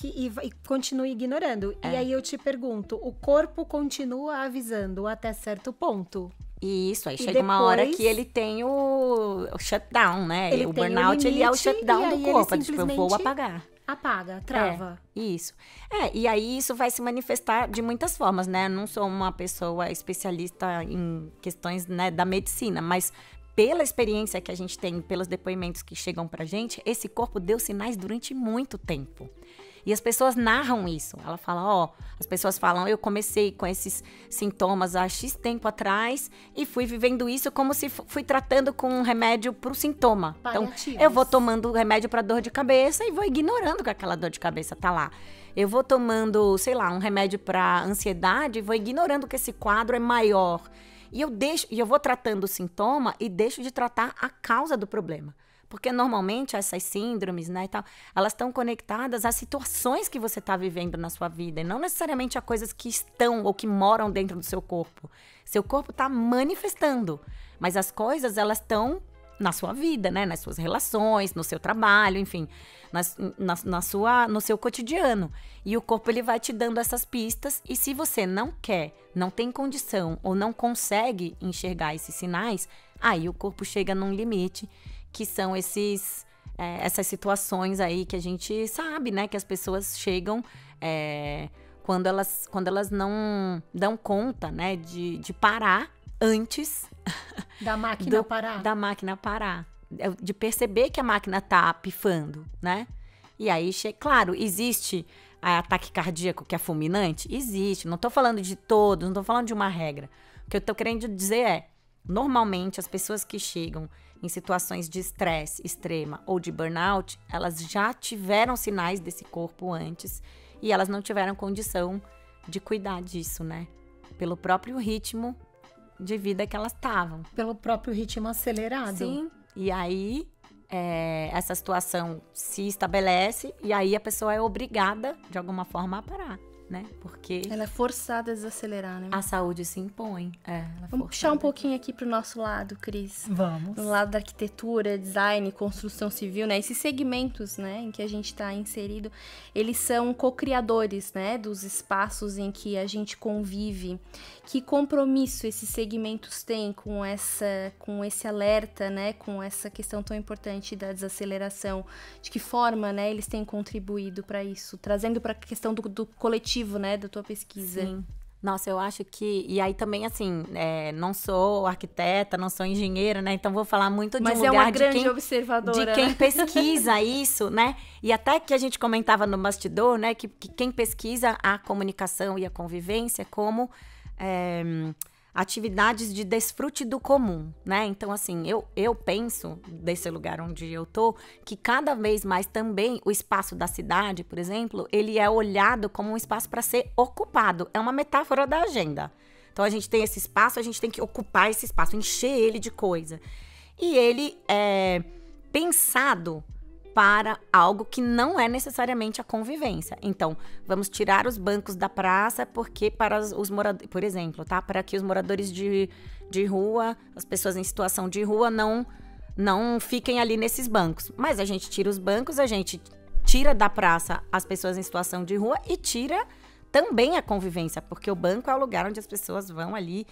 Speaker 3: continua ignorando. E aí eu te pergunto, o corpo continua avisando até certo ponto?
Speaker 2: Isso, aí chega uma hora que ele tem o shutdown, né? O burnout, ele é o shutdown do corpo. Tipo, eu vou apagar.
Speaker 3: Apaga, trava.
Speaker 2: Isso. E aí isso vai se manifestar de muitas formas, né? Eu não sou uma pessoa especialista em questões, né, da medicina, mas pela experiência que a gente tem, pelos depoimentos que chegam pra gente, esse corpo deu sinais durante muito tempo. E as pessoas narram isso. Ela fala, as pessoas falam, eu comecei com esses sintomas há X tempo atrás e fui vivendo isso como se fui tratando com um remédio pro sintoma. Então, eu vou tomando remédio pra dor de cabeça e vou ignorando que aquela dor de cabeça tá lá. Eu vou tomando, sei lá, um remédio pra ansiedade e vou ignorando que esse quadro é maior. E eu vou tratando o sintoma e deixo de tratar a causa do problema. Porque normalmente essas síndromes, né, e tal, elas estão conectadas às situações que você está vivendo na sua vida, e não necessariamente a coisas que estão ou que moram dentro do seu corpo. Seu corpo está manifestando, mas as coisas, elas estão na sua vida, né, nas suas relações, no seu trabalho, enfim, no seu cotidiano. E o corpo, ele vai te dando essas pistas, e se você não quer, não tem condição ou não consegue enxergar esses sinais, aí o corpo chega num limite, que são essas situações aí que a gente sabe, né? Que as pessoas chegam quando elas não dão conta, né? De parar antes
Speaker 3: da máquina parar.
Speaker 2: Da máquina parar. De perceber que a máquina tá pifando, né? E aí, claro, existe ataque cardíaco que é fulminante? Existe. Não tô falando de todos, não tô falando de uma regra. O que eu tô querendo dizer normalmente, as pessoas que chegam em situações de estresse extrema ou de burnout, elas já tiveram sinais desse corpo antes e elas não tiveram condição de cuidar disso, né? Pelo próprio ritmo de vida que elas estavam.
Speaker 3: Pelo próprio ritmo acelerado.
Speaker 2: Sim. E aí, essa situação se estabelece e aí a pessoa é obrigada, de alguma forma, a parar, né? Porque
Speaker 1: ela é forçada a desacelerar, né?
Speaker 2: A saúde se impõe.
Speaker 1: Vamos puxar um pouquinho aqui pro nosso lado, Cris.
Speaker 3: Vamos.
Speaker 1: No lado da arquitetura, design, construção civil, né? Esses segmentos, né, em que a gente está inserido, eles são co-criadores, né, dos espaços em que a gente convive. Que compromisso esses segmentos têm com esse alerta, né, com essa questão tão importante da desaceleração? De que forma, né, eles têm contribuído para isso? Trazendo para a questão do coletivo, né, da tua pesquisa.
Speaker 2: Sim. Nossa, eu acho que... E aí também, assim, não sou arquiteta, não sou engenheira, né? Então vou falar muito de um lugar de quem...
Speaker 1: Mas é uma grande observadora.
Speaker 2: De quem pesquisa isso, né? E até que a gente comentava no bastidor, né? Que quem pesquisa a comunicação e a convivência como atividades de desfrute do comum, né? Então, assim, eu penso, desse lugar onde eu tô, que cada vez mais também o espaço da cidade, por exemplo, ele é olhado como um espaço para ser ocupado. É uma metáfora da agenda. Então, a gente tem esse espaço, a gente tem que ocupar esse espaço, encher ele de coisa. E ele é pensado para algo que não é necessariamente a convivência. Então, vamos tirar os bancos da praça porque para os moradores, por exemplo, tá? Para que os moradores de rua, as pessoas em situação de rua não fiquem ali nesses bancos. Mas a gente tira os bancos, a gente tira da praça as pessoas em situação de rua e tira também a convivência, porque o banco é o lugar onde as pessoas vão ali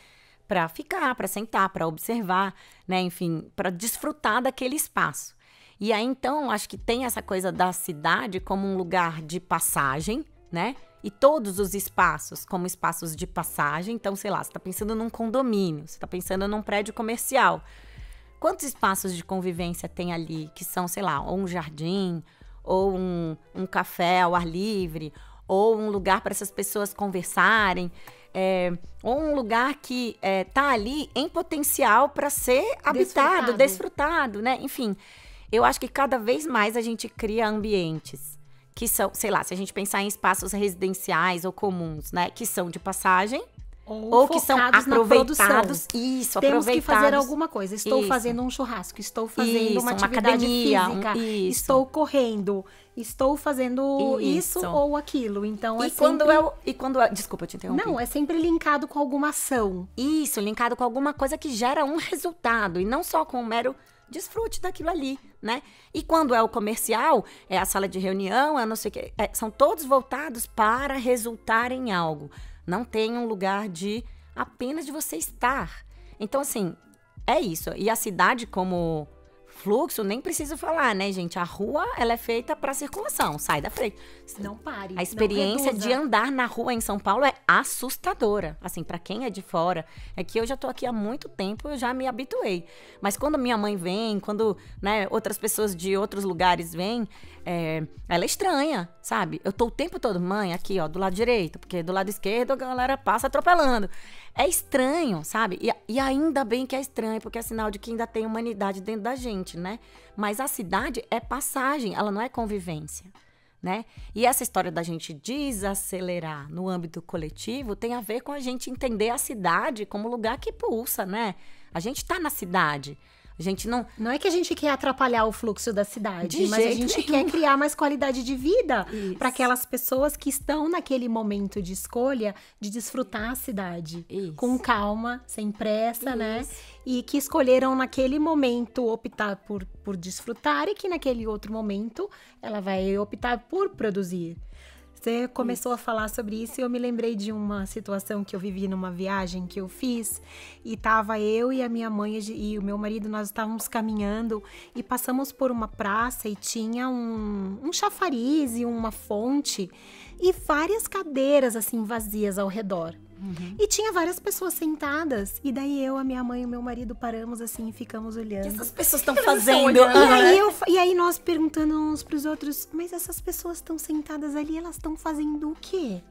Speaker 2: para ficar, para sentar, para observar, né? Enfim, para desfrutar daquele espaço. E aí, então, acho que tem essa coisa da cidade como um lugar de passagem, né? E todos os espaços como espaços de passagem. Então, sei lá, você está pensando num condomínio, você está pensando num prédio comercial. Quantos espaços de convivência tem ali que são, sei lá, ou um jardim, ou um café ao ar livre, ou um lugar para essas pessoas conversarem, ou um lugar que está ali em potencial para ser habitado, desfrutado, né? Enfim, eu acho que cada vez mais a gente cria ambientes que são, sei lá, se a gente pensar em espaços residenciais ou comuns, né? Que são de passagem ou que são aproveitados. Isso,
Speaker 3: temos que fazer alguma coisa. Estou fazendo um churrasco, estou fazendo uma atividade física, estou correndo, estou fazendo isso ou aquilo. Então,
Speaker 2: desculpa, eu te interrompi.
Speaker 3: Não, é sempre linkado com alguma ação.
Speaker 2: Isso, linkado com alguma coisa que gera um resultado e não só com um mero desfrute daquilo ali, né? E quando é o comercial, é a sala de reunião, é não sei o quê, são todos voltados para resultar em algo. Não tem um lugar apenas de você estar. Então, assim, é isso. E a cidade como fluxo, nem preciso falar, né, gente? A rua, ela é feita para circulação, sai da frente.
Speaker 3: Não pare,
Speaker 2: a experiência de andar na rua em São Paulo é assustadora. Assim, para quem é de fora, é que eu já tô aqui há muito tempo, eu já me habituei. Mas quando minha mãe vem, quando, né, outras pessoas de outros lugares vêm, ela é estranha, sabe? Eu tô o tempo todo, mãe, aqui, ó, do lado direito, porque do lado esquerdo a galera passa atropelando. É estranho, sabe? E ainda bem que é estranho, porque é sinal de que ainda tem humanidade dentro da gente, né? Mas a cidade é passagem, ela não é convivência, né? E essa história da gente desacelerar no âmbito coletivo tem a ver com a gente entender a cidade como lugar que pulsa, né? A gente tá na cidade. A gente não
Speaker 3: é que a gente quer atrapalhar o fluxo da cidade, mas a gente quer criar mais qualidade de vida para aquelas pessoas que estão naquele momento de escolha de desfrutar a cidade.
Speaker 2: Isso.
Speaker 3: Com calma, sem pressa, né? E que escolheram naquele momento optar por desfrutar e que naquele outro momento ela vai optar por produzir. Você começou a falar sobre isso e eu me lembrei de uma situação que eu vivi numa viagem que eu fiz e tava eu e a minha mãe e o meu marido, nós estávamos caminhando e passamos por uma praça e tinha um chafariz e uma fonte e várias cadeiras assim vazias ao redor. Uhum. E tinha várias pessoas sentadas. E daí eu, a minha mãe e o meu marido paramos assim e ficamos olhando. O que
Speaker 2: essas pessoas estão fazendo?
Speaker 3: E aí nós perguntando uns pros outros, mas essas pessoas estão sentadas ali, elas estão fazendo o quê?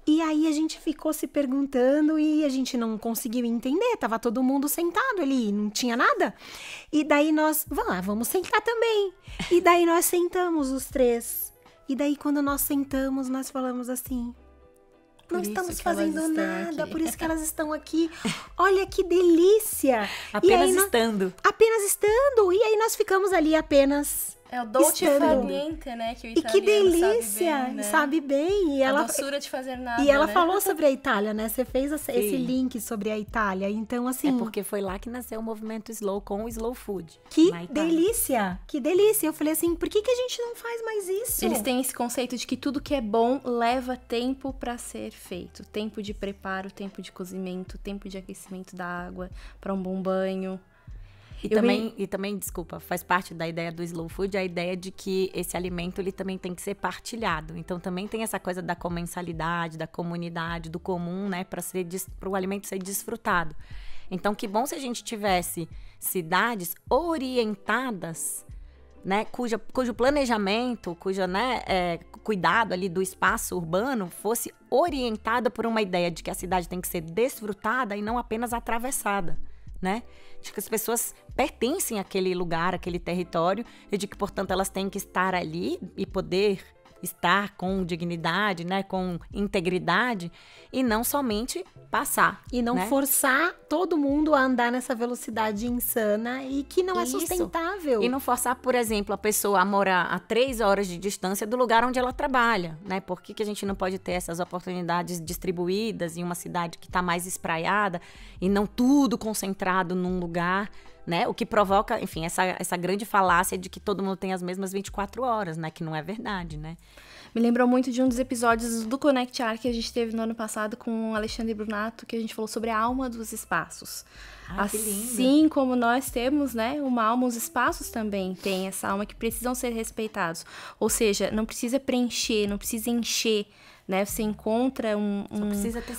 Speaker 3: E aí a gente ficou se perguntando e a gente não conseguiu entender. Tava todo mundo sentado ali, não tinha nada. E daí nós, vamos sentar também. E daí nós sentamos os três. E daí quando nós sentamos, nós falamos assim... Não estamos fazendo nada, por isso que elas estão aqui. Olha que delícia!
Speaker 2: Apenas estando.
Speaker 3: Apenas estando. E aí nós ficamos ali apenas...
Speaker 1: É o dolce far niente, né? Que o italiano
Speaker 3: e que delícia!
Speaker 1: sabe bem.
Speaker 3: E
Speaker 1: ela, a doçura de fazer nada,
Speaker 3: E ela falou sobre a Itália, né? Você fez esse link sobre a Itália. Então, assim...
Speaker 2: É porque foi lá que nasceu o movimento Slow com o Slow Food.
Speaker 3: Que delícia! Que delícia! Eu falei assim, por que a gente não faz mais isso?
Speaker 1: Eles têm esse conceito de que tudo que é bom leva tempo para ser feito. Tempo de preparo, tempo de cozimento, tempo de aquecimento da água para um bom banho.
Speaker 2: E também, desculpa, faz parte da ideia do slow food a ideia de que esse alimento ele também tem que ser partilhado. Então também tem essa coisa da comensalidade, da comunidade, do comum, né, para o alimento ser desfrutado. Então que bom se a gente tivesse cidades orientadas né, cujo planejamento, cuidado ali do espaço urbano fosse orientado por uma ideia de que a cidade tem que ser desfrutada e não apenas atravessada, né? De que as pessoas pertencem àquele lugar, àquele território, e de que, portanto, elas têm que estar ali e poder estar com dignidade, né, com integridade, e não somente passar.
Speaker 3: E não forçar todo mundo a andar nessa velocidade insana e que não é sustentável.
Speaker 2: E não forçar, por exemplo, a pessoa a morar a 3 horas de distância do lugar onde ela trabalha, né? Por que a gente não pode ter essas oportunidades distribuídas em uma cidade que está mais espraiada e não tudo concentrado num lugar, né? O que provoca, enfim, essa grande falácia de que todo mundo tem as mesmas 24 horas, né? Que não é verdade, né?
Speaker 1: Me lembrou muito de um dos episódios do Connect Ar que a gente teve no ano passado com o Alexandre Brunato, que a gente falou sobre a alma dos espaços. Assim como nós temos, né, uma alma, os espaços também têm essa alma que precisam ser respeitados. Ou seja, não precisa preencher, não precisa encher, né? Você encontra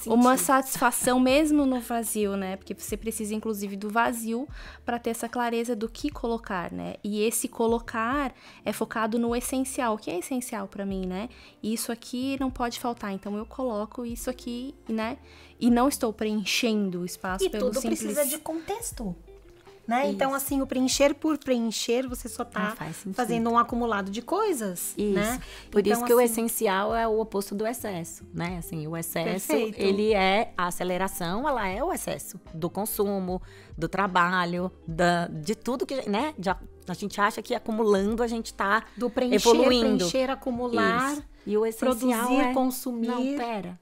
Speaker 1: uma satisfação mesmo no vazio, né? Porque você precisa, inclusive, do vazio para ter essa clareza do que colocar, né? E esse colocar é focado no essencial. O que é essencial para mim, né? Isso aqui não pode faltar. Então, eu coloco isso aqui, né? E não estou preenchendo o espaço pelo simples...
Speaker 3: E tudo precisa de contexto. Né? Então, assim, o preencher por preencher, você só tá fazendo um acumulado de coisas,
Speaker 2: isso.
Speaker 3: Né?
Speaker 2: Por
Speaker 3: então,
Speaker 2: isso que o essencial é o oposto do excesso, né? Assim, o excesso, ele é a aceleração, ela é o excesso do consumo, do trabalho, de tudo que, né? A gente acha que acumulando a gente tá
Speaker 3: do preencher,
Speaker 2: evoluindo.
Speaker 3: Preencher, acumular,
Speaker 2: isso. E o essencial
Speaker 3: produzir, consumir.
Speaker 2: Não,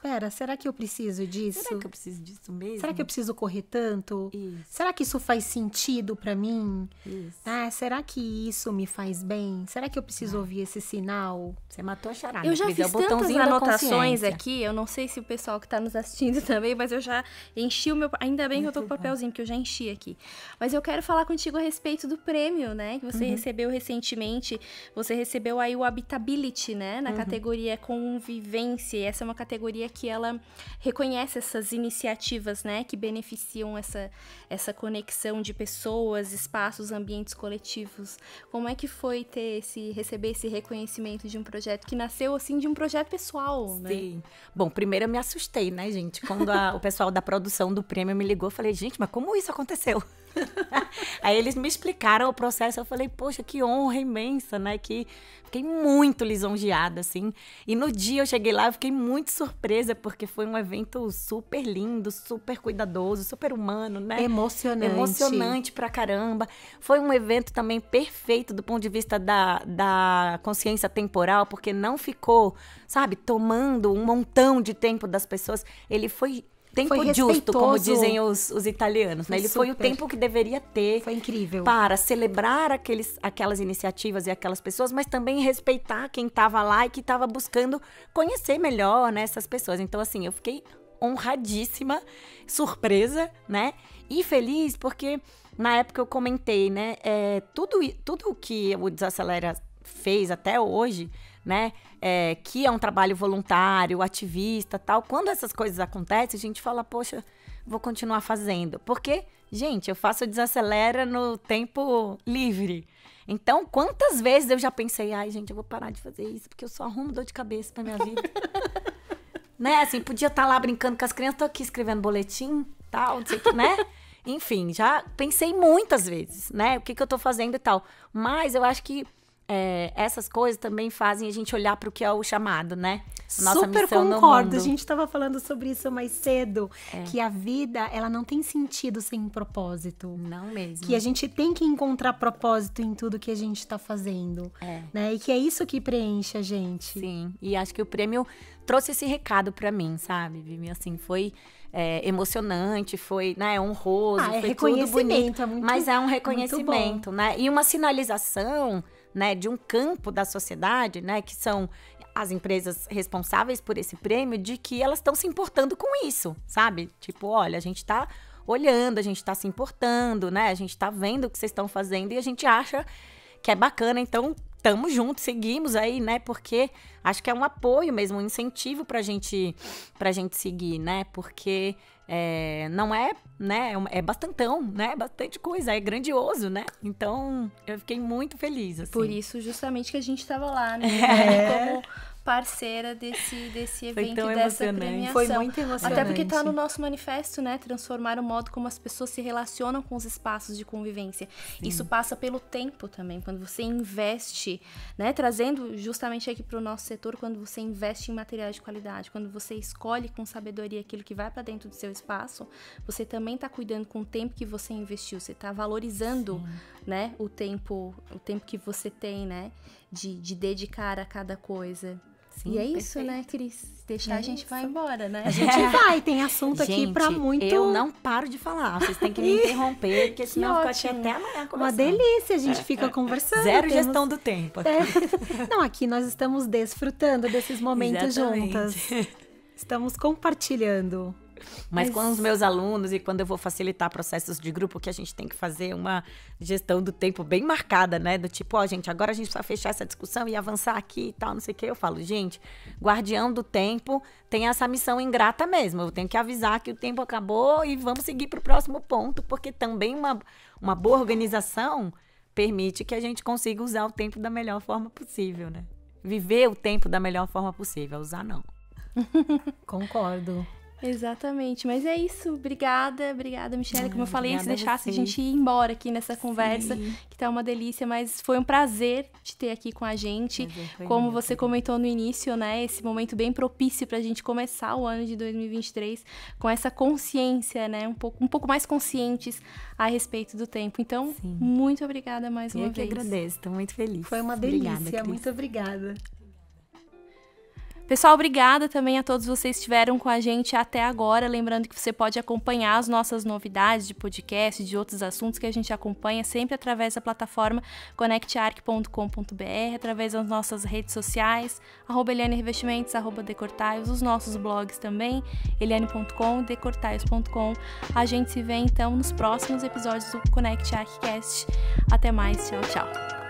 Speaker 3: Pera, será que eu preciso disso?
Speaker 2: Será que eu preciso disso mesmo?
Speaker 3: Será que eu preciso correr tanto?
Speaker 2: Isso.
Speaker 3: Será que isso faz sentido pra mim?
Speaker 2: Isso.
Speaker 3: Será que isso me faz bem? Será que eu preciso ouvir esse sinal?
Speaker 2: Você matou a charada.
Speaker 1: Eu já fiz tantas anotações aqui, eu não sei se o pessoal que tá nos assistindo também, mas eu já enchi o meu... Ainda bem que eu tô com o papelzinho, porque eu já enchi aqui. Mas eu quero falar contigo a respeito do prêmio, né? Que você recebeu recentemente. Você recebeu aí o Habitability, né? Na categoria Convivência. E essa é uma categoria que ela reconhece essas iniciativas, né, que beneficiam essa conexão de pessoas, espaços, ambientes coletivos. Como é que foi receber esse reconhecimento de um projeto que nasceu, assim, de um projeto pessoal, né?
Speaker 2: Sim. Bom, primeiro eu me assustei, né, gente? Quando o pessoal da produção do prêmio me ligou, eu falei, gente, mas como isso aconteceu? Aí eles me explicaram o processo, eu falei, poxa, que honra imensa, né, que fiquei muito lisonjeada, assim, e no dia eu cheguei lá, eu fiquei muito surpresa, porque foi um evento super lindo, super cuidadoso, super humano, né? Emocionante pra caramba. Foi um evento também perfeito do ponto de vista da consciência temporal, porque não ficou, sabe, tomando um montão de tempo das pessoas, ele foi tempo justo, como dizem os italianos, né? Ele foi o tempo que deveria ter.
Speaker 3: Foi incrível.
Speaker 2: Para celebrar aquelas iniciativas e aquelas pessoas, mas também respeitar quem estava lá e que estava buscando conhecer melhor, né, essas pessoas. Então, assim, eu fiquei honradíssima, surpresa, né? E feliz porque, na época, eu comentei, né? Tudo que o Desacelera fez até hoje, né, que é um trabalho voluntário, ativista, tal. Quando essas coisas acontecem, a gente fala, poxa, vou continuar fazendo. Porque, gente, eu faço o Desacelera no tempo livre. Então, quantas vezes eu já pensei, ai, gente, eu vou parar de fazer isso, porque eu só arrumo dor de cabeça pra minha vida. Né, assim, podia estar lá brincando com as crianças, tô aqui escrevendo boletim, tal, não sei o que, né? Enfim, já pensei muitas vezes, né, o que eu tô fazendo e tal. Mas eu acho que essas coisas também fazem a gente olhar para o que é o chamado, né? Nossa
Speaker 3: super
Speaker 2: missão
Speaker 3: concordo.
Speaker 2: No mundo.
Speaker 3: A gente estava falando sobre isso mais cedo, que a vida, ela não tem sentido sem propósito.
Speaker 2: Não mesmo.
Speaker 3: Que a gente tem que encontrar propósito em tudo que a gente está fazendo, né? E que é isso que preenche a gente.
Speaker 2: Sim, e acho que o prêmio trouxe esse recado para mim, sabe, Vivi? Assim, foi emocionante, foi, né, honroso, foi tudo bonito, mas é um reconhecimento, né? E uma sinalização, né, de um campo da sociedade, né, que são as empresas responsáveis por esse prêmio, de que elas estão se importando com isso, sabe? Tipo, olha, a gente tá olhando, a gente tá se importando, né? A gente tá vendo o que vocês estão fazendo e a gente acha que é bacana, então estamos juntos, seguimos aí, né? Porque acho que é um apoio mesmo, um incentivo pra gente seguir, né? Porque não é, né? É bastantão, né? Bastante coisa, é grandioso, né? Então, eu fiquei muito feliz, assim.
Speaker 1: Por isso, justamente, que a gente estava lá, né? Como parceira desse evento e dessa premiação.
Speaker 3: Foi muito emocionante.
Speaker 1: Até porque tá no nosso manifesto, né? Transformar o modo como as pessoas se relacionam com os espaços de convivência. Sim. Isso passa pelo tempo também. Quando você investe, né? Trazendo justamente aqui para o nosso setor, quando você investe em materiais de qualidade, quando você escolhe com sabedoria aquilo que vai para dentro do seu espaço, você também tá cuidando com o tempo que você investiu. Você tá valorizando, né? O tempo que você tem, né? De dedicar a cada coisa. Sim, e é isso, perfeito. Né, Cris? Deixar a gente vai embora, né?
Speaker 3: A gente vai, tem assunto aqui pra muito...
Speaker 2: eu não paro de falar, vocês têm que me interromper, porque senão eu fico até amanhã conversando.
Speaker 3: Uma delícia, a gente fica conversando.
Speaker 2: Zero gestão do tempo.
Speaker 3: Não, aqui nós estamos desfrutando desses momentos juntas. Estamos compartilhando.
Speaker 2: Mas com os meus alunos e quando eu vou facilitar processos de grupo, que a gente tem que fazer uma gestão do tempo bem marcada, né? Do tipo, gente, agora a gente precisa fechar essa discussão e avançar aqui e tal, não sei o quê. Eu falo, gente, guardião do tempo tem essa missão ingrata mesmo. Eu tenho que avisar que o tempo acabou e vamos seguir para o próximo ponto, porque também uma boa organização permite que a gente consiga usar o tempo da melhor forma possível, né? Viver o tempo da melhor forma possível, usar não.
Speaker 3: Concordo.
Speaker 1: Exatamente, mas é isso, obrigada, Michelle, como eu falei, antes deixasse a gente ir embora aqui nessa conversa, que tá uma delícia, mas foi um prazer te ter aqui com a gente, como você comentou no início, né, esse momento bem propício pra gente começar o ano de 2023 com essa consciência, né, um pouco mais conscientes a respeito do tempo, então, muito obrigada mais uma vez.
Speaker 2: Eu que agradeço, tô muito feliz.
Speaker 3: Foi uma delícia, muito obrigada.
Speaker 1: Pessoal, obrigada também a todos vocês que estiveram com a gente até agora. Lembrando que você pode acompanhar as nossas novidades de podcast, de outros assuntos que a gente acompanha sempre através da plataforma conectarc.com.br, através das nossas redes sociais, @ElianeRevestimentos, @Decortaios, os nossos blogs também, eliane.com, decortaios.com. A gente se vê então nos próximos episódios do Conect ArcCast. Até mais, tchau, tchau.